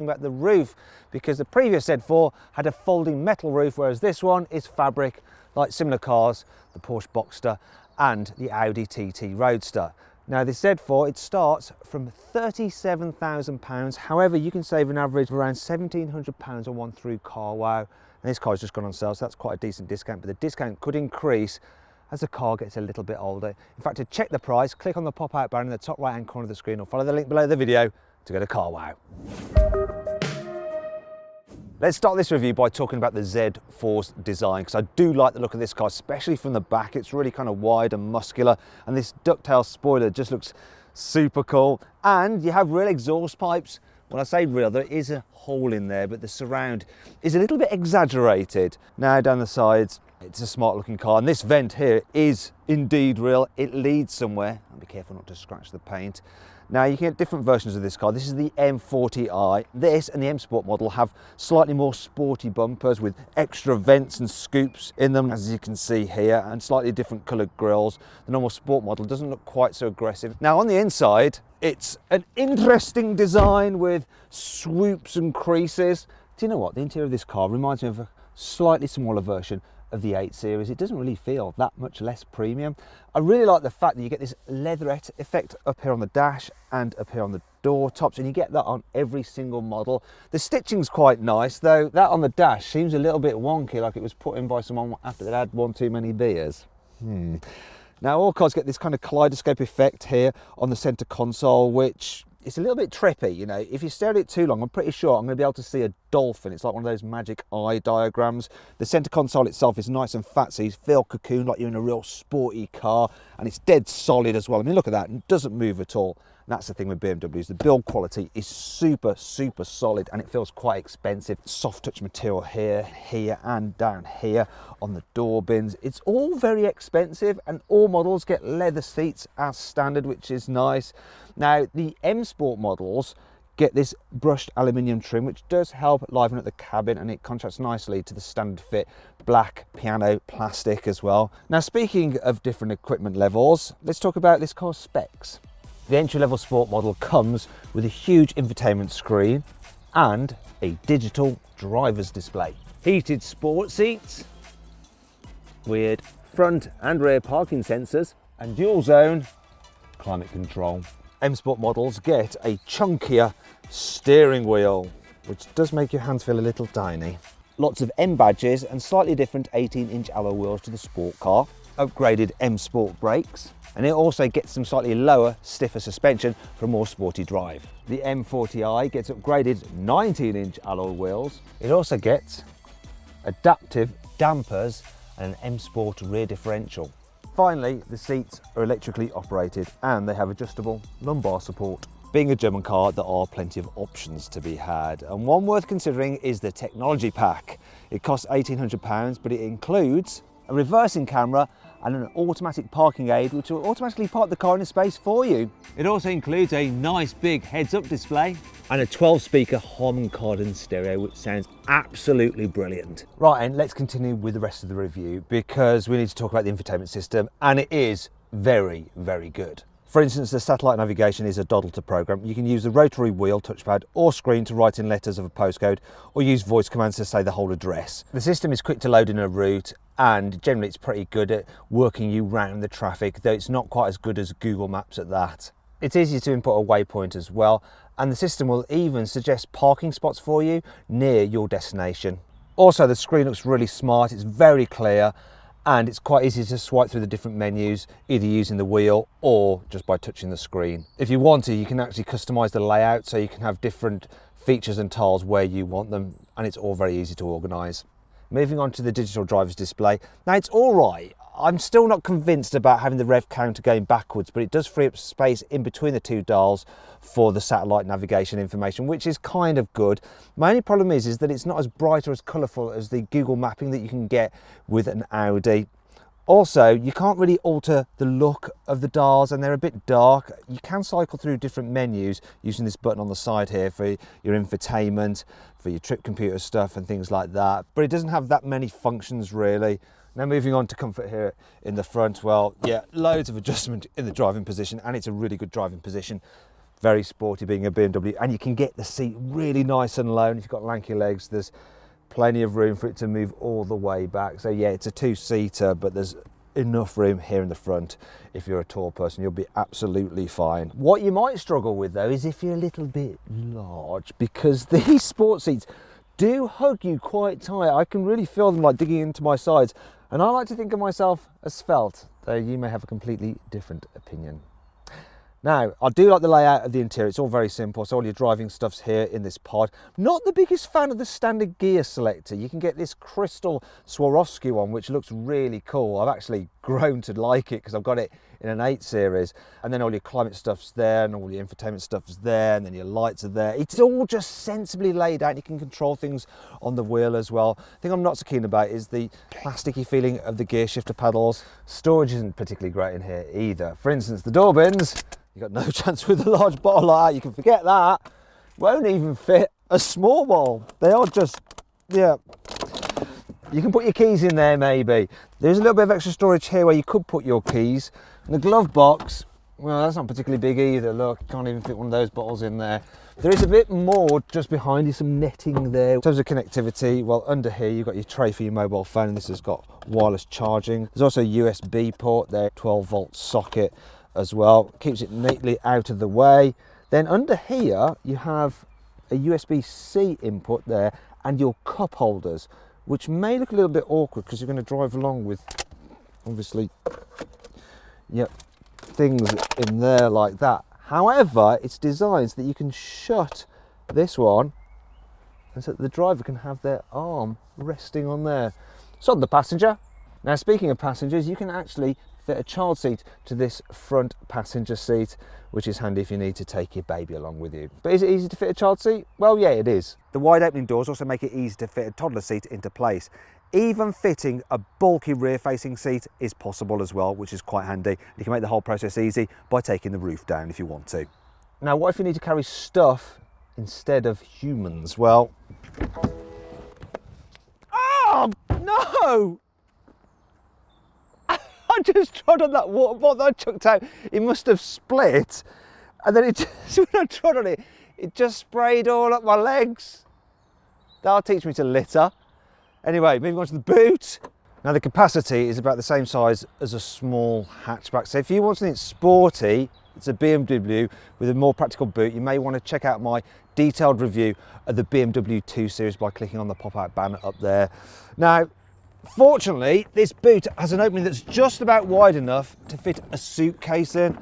talking about the roof, because the previous Z4 had a folding metal roof, whereas this one is fabric, like similar cars, the Porsche Boxster and the Audi TT Roadster. Now this Z4, it starts from £37,000. However, you can save an average of around £1,700 on one through carwow. And this car's just gone on sale, so that's quite a decent discount, but the discount could increase as the car gets a little bit older. In fact, to check the price, click on the pop-out banner in the top right-hand corner of the screen or follow the link below the video to go to carwow. Let's start this review by talking about the Z4's design, because I do like the look of this car, especially from the back. It's really kind of wide and muscular, and this ducktail spoiler just looks super cool. And you have real exhaust pipes. When I say real, there is a hole in there, but the surround is a little bit exaggerated. Now down the sides, it's a smart looking car, and this vent here is indeed real. It leads somewhere. I'll be careful not to scratch the paint. Now you can get different versions of this car. This is the M40i. This and the M Sport model have slightly more sporty bumpers with extra vents and scoops in them, as you can see here, and slightly different coloured grills. The normal Sport model doesn't look quite so aggressive. Now on the inside, it's an interesting design with swoops and creases. Do you know what? The interior of this car reminds me of a slightly smaller version of the 8 Series. It doesn't really feel that much less premium. I really like the fact that you get this leatherette effect up here on the dash and up here on the door tops, and you get that on every single model. The stitching's quite nice, though that on the dash seems a little bit wonky, like it was put in by someone after they'd had one too many beers. Now all cars get this kind of kaleidoscope effect here on the centre console, which it's a little bit trippy. You know, if you stare at it too long, I'm pretty sure I'm going to be able to see a dolphin. It's like one of those magic eye diagrams. The centre console itself is nice and fat, so you feel cocooned like you're in a real sporty car, and it's dead solid as well. I mean, look at that, it doesn't move at all. And that's the thing with BMWs, the build quality is super solid, and it feels quite expensive. Soft touch material here, here and down here on the door bins. It's all very expensive, and all models get leather seats as standard, which is nice. Now the M Sport models get this brushed aluminium trim, which does help liven up the cabin, and it contrasts nicely to the standard fit black piano plastic as well. Now speaking of different equipment levels, let's talk about this car's specs. The entry-level Sport model comes with a huge infotainment screen and a digital driver's display. Heated sport seats, weird front and rear parking sensors, and dual zone climate control. M Sport models get a chunkier steering wheel, which does make your hands feel a little tiny. Lots of M badges and slightly different 18-inch alloy wheels to the Sport car. Upgraded M Sport brakes, and it also gets some slightly lower, stiffer suspension for a more sporty drive. The M40i gets upgraded 19-inch alloy wheels. It also gets adaptive dampers and an M Sport rear differential. Finally, the seats are electrically operated and they have adjustable lumbar support. Being a German car, there are plenty of options to be had, and one worth considering is the technology pack. It costs £1,800, but it includes a reversing camera and an automatic parking aid, which will automatically park the car in a space for you. It also includes a nice big heads-up display and a 12-speaker Harman Kardon stereo, which sounds absolutely brilliant. Right, and let's continue with the rest of the review, because we need to talk about the infotainment system, and it is very good. For instance, the satellite navigation is a doddle to program. You can use the rotary wheel touchpad or screen to write in letters of a postcode, or use voice commands to say the whole address. The system is quick to load in a route, and generally it's pretty good at working you round the traffic, though it's not quite as good as Google Maps at that. It's easy to input a waypoint as well, and the system will even suggest parking spots for you near your destination. Also, the screen looks really smart, it's very clear, and it's quite easy to swipe through the different menus, either using the wheel or just by touching the screen. If you want to, you can actually customize the layout so you can have different features and tiles where you want them, and it's all very easy to organize. Moving on to the digital driver's display. Now it's all right. I'm still not convinced about having the rev counter going backwards, but it does free up space in between the two dials for the satellite navigation information, which is kind of good. My only problem is that it's not as bright or as colourful as the Google mapping that you can get with an Audi. Also, you can't really alter the look of the dials, and they're a bit dark. You can cycle through different menus using this button on the side here for your infotainment, for your trip computer stuff and things like that, but it doesn't have that many functions really. Now moving on to comfort here in the front, well, yeah, loads of adjustment in the driving position, and it's a really good driving position. Very sporty being a BMW, and you can get the seat really nice and low, and if you've got lanky legs, there's plenty of room for it to move all the way back. So yeah, it's a two-seater, but there's enough room here in the front. If you're a tall person, you'll be absolutely fine. What you might struggle with though is if you're a little bit large, because these sports seats do hug you quite tight. I can really feel them like digging into my sides, and I like to think of myself as svelte, though you may have a completely different opinion. Now, I do like the layout of the interior. It's all very simple. So all your driving stuff's here in this pod. Not the biggest fan of the standard gear selector. You can get this crystal Swarovski one, which looks really cool. I've actually grown to like it because I've got it in an 8 Series. And then all your climate stuff's there, and all your infotainment stuff's there, and then your lights are there. It's all just sensibly laid out. You can control things on the wheel as well. The thing I'm not so keen about is the plasticky feeling of the gear shifter pedals. Storage isn't particularly great in here either. For instance, the door bins. You've got no chance with a large bottle like that. You can forget that. Won't even fit a small one. They are just, yeah. You can put your keys in there maybe. There's a little bit of extra storage here where you could put your keys. And the glove box, well, that's not particularly big either. Look, you can't even fit one of those bottles in there. There is a bit more just behind you, some netting there. In terms of connectivity, well, under here you've got your tray for your mobile phone, and this has got wireless charging. There's also a USB port there, 12-volt socket as well. Keeps it neatly out of the way. Then under here you have a USB-C input there and your cup holders, which may look a little bit awkward because you're going to drive along with, obviously, yep, things in there like that. However, it's designed so that you can shut this one and so that the driver can have their arm resting on there. So on the passenger. Now, speaking of passengers, you can actually fit a child seat to this front passenger seat, which is handy if you need to take your baby along with you. But is it easy to fit a child seat? Well, yeah, it is. The wide opening doors also make it easy to fit a toddler seat into place. Even fitting a bulky rear-facing seat is possible as well, which is quite handy. You can make the whole process easy by taking the roof down if you want to. Now, what if you need to carry stuff instead of humans? Well, oh no! I just trod on that water bottle that I chucked out. It must have split, and then it just, when I trod on it, it just sprayed all up my legs. That'll teach me to litter. Anyway, moving on to the boot. Now, the capacity is about the same size as a small hatchback. So if you want something sporty, it's a BMW with a more practical boot, you may want to check out my detailed review of the BMW 2 Series by clicking on the pop-out banner up there. Now, fortunately, this boot has an opening that's just about wide enough to fit a suitcase in.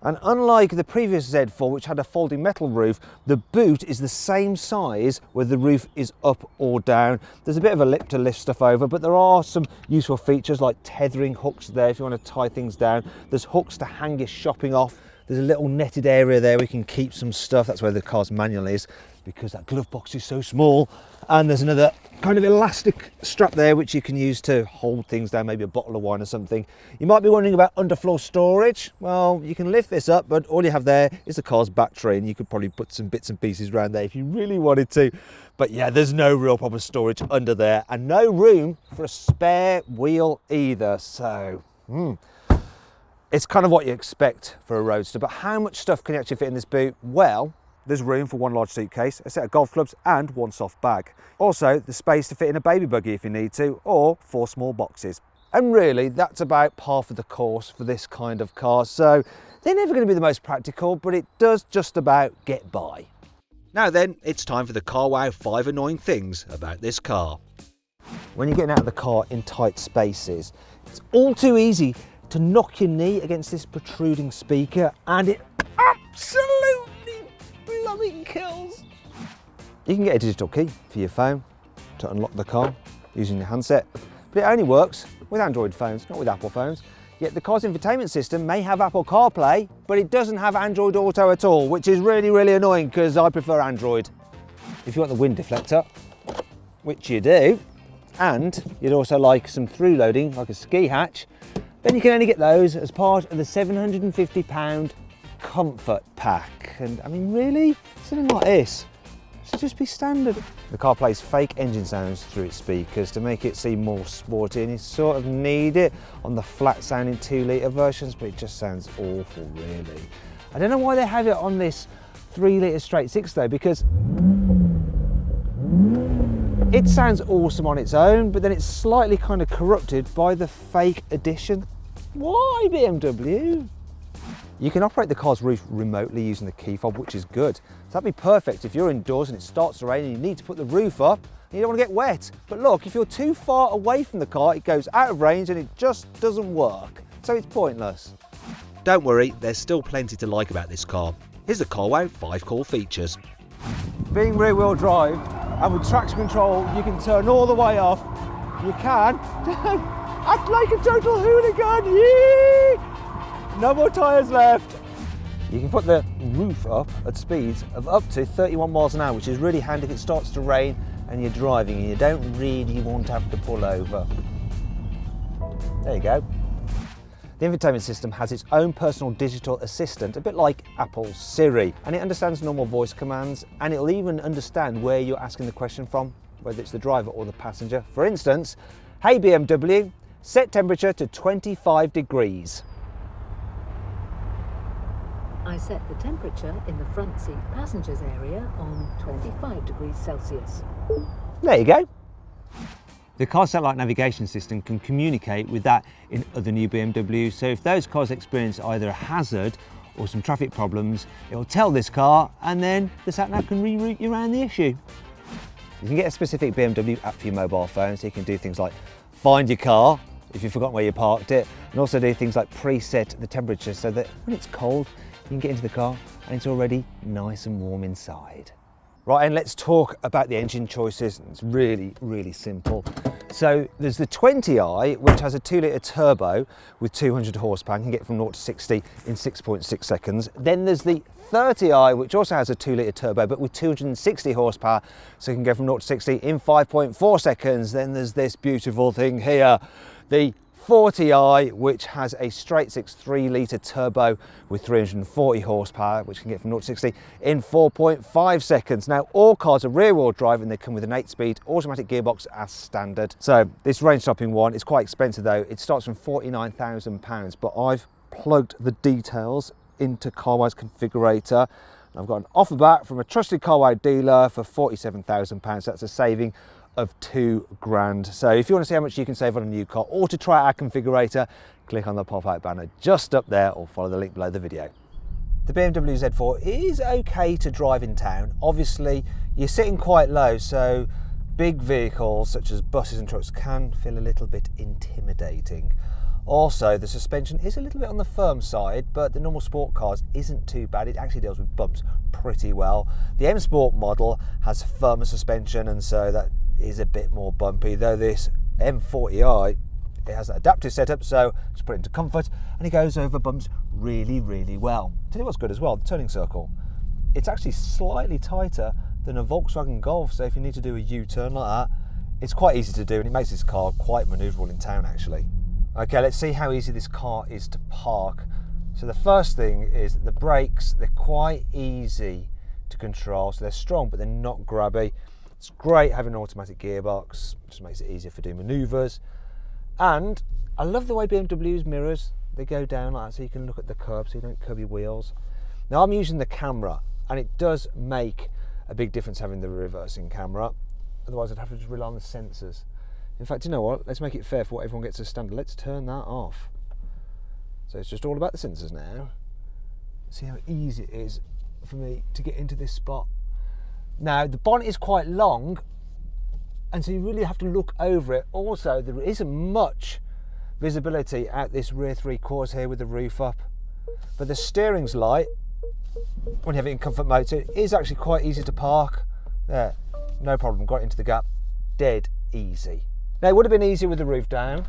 And unlike the previous Z4, which had a folding metal roof, the boot is the same size whether the roof is up or down. There's a bit of a lip to lift stuff over, but there are some useful features like tethering hooks there if you want to tie things down. There's hooks to hang your shopping off. There's a little netted area there where you can keep some stuff. That's where the car's manual is, because that glove box is so small. And there's another kind of elastic strap there which you can use to hold things down, maybe a bottle of wine or something. You might be wondering about underfloor storage. Well, you can lift this up, but all you have there is the car's battery, and you could probably put some bits and pieces around there if you really wanted to. But yeah, there's no real proper storage under there, and no room for a spare wheel either. So it's kind of what you expect for a Roadster. But how much stuff can you actually fit in this boot? Well, there's room for one large suitcase, a set of golf clubs and one soft bag. Also, the space to fit in a baby buggy if you need to, or 4 small boxes. And really, that's about par for the course for this kind of car. So they're never going to be the most practical, but it does just about get by. Now then, it's time for the CarWow 5 annoying things about this car. When you're getting out of the car in tight spaces, it's all too easy to knock your knee against this protruding speaker, and it absolutely blooming kills. You can get a digital key for your phone to unlock the car using your handset, but it only works with Android phones, not with Apple phones. Yet the car's infotainment system may have Apple CarPlay, but it doesn't have Android Auto at all, which is really, really annoying because I prefer Android. If you want the wind deflector, which you do, and you'd also like some through loading, like a ski hatch, then you can only get those as part of the £750 comfort pack. And I mean, really? Something like this should just be standard. The car plays fake engine sounds through its speakers to make it seem more sporty, and you sort of need it on the flat sounding 2 litre versions, but it just sounds awful really. I don't know why they have it on this 3 litre straight six though, because it sounds awesome on its own, but then it's slightly kind of corrupted by the fake addition. Why, BMW? You can operate the car's roof remotely using the key fob, which is good. So that'd be perfect if you're indoors and it starts to rain and you need to put the roof up and you don't want to get wet. But look, if you're too far away from the car, it goes out of range and it just doesn't work. So it's pointless. Don't worry, there's still plenty to like about this car. Here's the carwow 5 core features. Being rear wheel drive and with traction control, you can turn all the way off. You can act like a total hooligan. Yee! No more tyres left. You can put the roof up at speeds of up to 31 miles an hour, which is really handy if it starts to rain and you're driving and you don't really want to have to pull over. There you go. The infotainment system has its own personal digital assistant, a bit like Apple's Siri, and it understands normal voice commands, and it'll even understand where you're asking the question from, whether it's the driver or the passenger. For instance, hey BMW, set temperature to 25 degrees. I set the temperature in the front seat passengers area on 25 degrees Celsius. There you go. The car satellite navigation system can communicate with that in other new BMWs, so if those cars experience either a hazard or some traffic problems, it will tell this car and then the sat nav can reroute you around the issue. You can get a specific BMW app for your mobile phone, so you can do things like find your car if you've forgotten where you parked it, and also do things like preset the temperature so that when it's cold, you can get into the car and it's already nice and warm inside. Right, and let's talk about the engine choices. It's really, really simple. So there's the 20i, which has a 2 litre turbo with 200 horsepower and can get from 0 to 60 in 6.6 seconds. Then there's the 30i, which also has a 2 litre turbo, but with 260 horsepower, so it can go from 0 to 60 in 5.4 seconds. Then there's this beautiful thing here, the 40i, which has a straight 6 3 litre turbo with 340 horsepower, which can get from 0 to 60 in 4.5 seconds. Now, all cars are rear wheel drive and they come with an 8-speed automatic gearbox as standard. So this range topping one is quite expensive though. It starts from £49,000, but I've plugged the details into Carwow's configurator. I've got an offer back from a trusted Carwow dealer for £47,000. That's a saving of £2,000. So if you want to see how much you can save on a new car or to try our configurator, click on the pop-out banner just up there or follow the link below the video. The BMW Z4 is okay to drive in town. Obviously you're sitting quite low, so big vehicles such as buses and trucks can feel a little bit intimidating. Also, the suspension is a little bit on the firm side, but the normal sport cars isn't too bad. It actually deals with bumps pretty well. The M Sport model has firmer suspension, and so that is a bit more bumpy, though this M40i, it has that adaptive setup, so just put it into comfort and it goes over bumps really, really well. Tell you what's good as well, the turning circle. It's actually slightly tighter than a Volkswagen Golf, so if you need to do a U-turn like that, it's quite easy to do, and it makes this car quite manoeuvrable in town actually. Okay, let's see how easy this car is to park. So the first thing is that the brakes, they're quite easy to control, so they're strong but they're not grabby. It's great having an automatic gearbox, just makes it easier for doing manoeuvres. And I love the way BMW's mirrors, they go down like that so you can look at the curb so you don't curb your wheels. Now I'm using the camera and it does make a big difference having the reversing camera, otherwise I'd have to just rely on the sensors. In fact, you know what, let's make it fair for what everyone gets as standard. Let's turn that off. So it's just all about the sensors now. See how easy it is for me to get into this spot. Now, the bonnet is quite long, and so you really have to look over it. Also, there isn't much visibility out this rear 3/4 here with the roof up. But the steering's light, when you have it in comfort mode, so it is actually quite easy to park. There, no problem, got into the gap, dead easy. Now, it would have been easier with the roof down.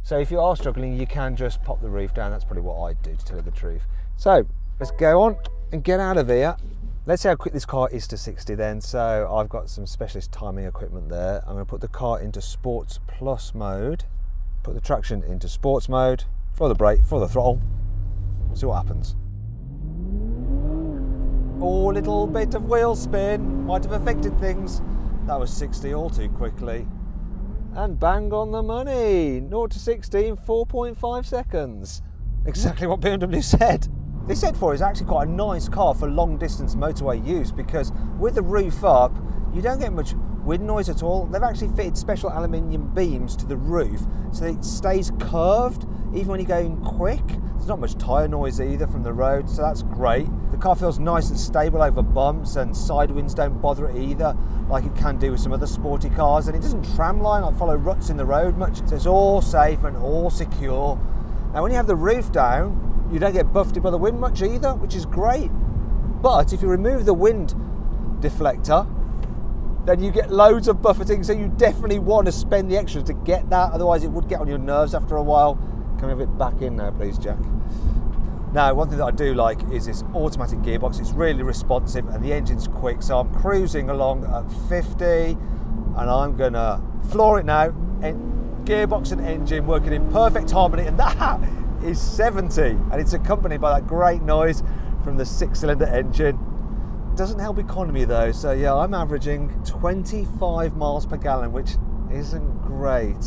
So if you are struggling, you can just pop the roof down. That's probably what I'd do, to tell you the truth. So let's go on and get out of here. Let's see how quick this car is to 60 then. So I've got some specialist timing equipment there. I'm going to put the car into Sports Plus mode, put the traction into Sports mode, throw the brake, throw the throttle, see what happens. Oh, a little bit of wheel spin might have affected things. That was 60 all too quickly. And bang on the money, 0 to 60 in 4.5 seconds. Exactly what BMW said. This Z4 is actually quite a nice car for long distance motorway use because with the roof up, you don't get much wind noise at all. They've actually fitted special aluminium beams to the roof so that it stays curved even when you're going quick. There's not much tyre noise either from the road, so that's great. The car feels nice and stable over bumps, and side winds don't bother it either, like it can do with some other sporty cars. And it doesn't tramline, like follow ruts in the road much, so it's all safe and all secure. Now when you have the roof down, you don't get buffeted by the wind much either, which is great. But if you remove the wind deflector, then you get loads of buffeting, so you definitely want to spend the extra to get that, otherwise it would get on your nerves after a while. Can we have it back in now, please, Jack? Now, one thing that I do like is this automatic gearbox. It's really responsive and the engine's quick, so I'm cruising along at 50 and I'm gonna floor it now. And gearbox and engine working in perfect harmony, and that is 70, and it's accompanied by that great noise from the 6-cylinder engine. Doesn't help economy though, so yeah, I'm averaging 25 miles per gallon, which isn't great.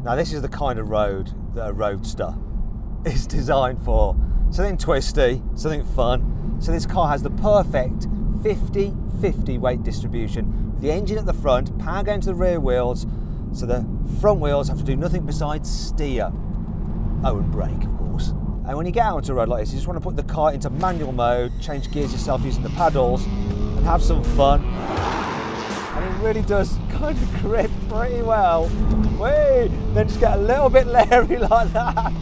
Now this is the kind of road that a Roadster is designed for. Something twisty, something fun. So this car has the perfect 50-50 weight distribution, with the engine at the front, power going to the rear wheels, so the front wheels have to do nothing besides steer. Oh, and brake, of course. And when you get out onto a road like this, you just want to put the car into manual mode, change gears yourself using the paddles, and have some fun. And it really does kind of grip pretty well. Whee! Then just get a little bit leery like that.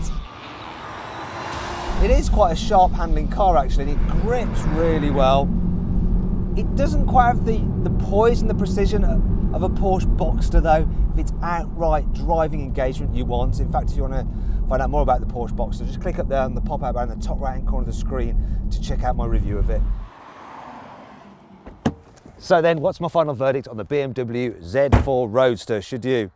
It is quite a sharp handling car actually, and it grips really well. It doesn't quite have the poise and the precision of a Porsche Boxster though, if it's outright driving engagement you want. In fact, if you want to find out more about the Porsche Boxster, just click up there on the pop-out bar in the top right-hand corner of the screen to check out my review of it. So then, what's my final verdict on the BMW Z4 Roadster? Should you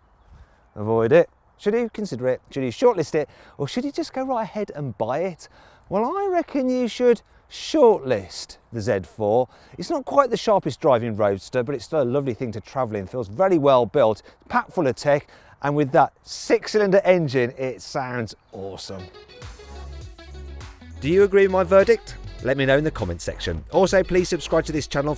avoid it? Should you consider it? Should you shortlist it? Or should you just go right ahead and buy it? Well, I reckon you should shortlist the Z4. It's not quite the sharpest driving Roadster, but it's still a lovely thing to travel in. It feels very well built, packed full of tech, and with that 6-cylinder engine, it sounds awesome. Do you agree with my verdict? Let me know in the comments section. Also, please subscribe to this channel